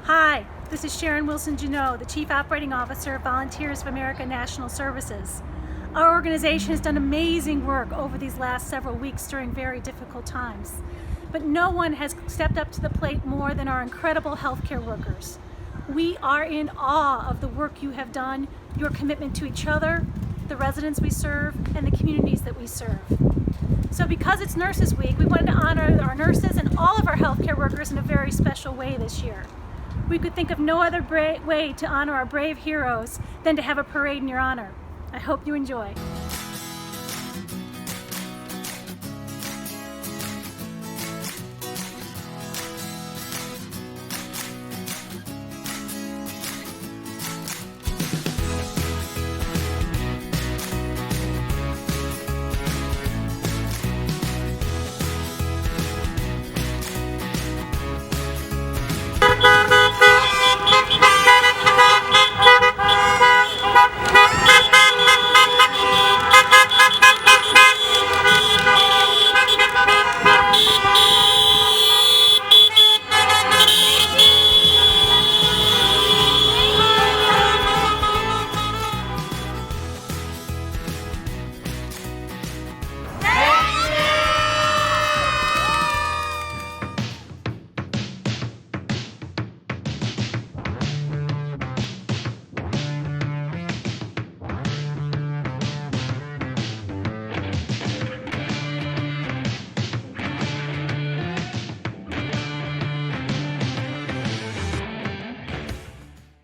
Hi, this is Sharon Wilson-Janot, the Chief Operating Officer of Volunteers of America National Services. Our organization has done amazing work over these last several weeks during very difficult times. But no one has stepped up to the plate more than our incredible healthcare workers. We are in awe of the work you have done, your commitment to each other, the residents we serve, and the communities that we serve. So because it's Nurses Week, we wanted to honor our nurses and all of our healthcare workers in a very special way this year. We could think of no other way to honor our brave heroes than to have a parade in your honor. I hope you enjoy.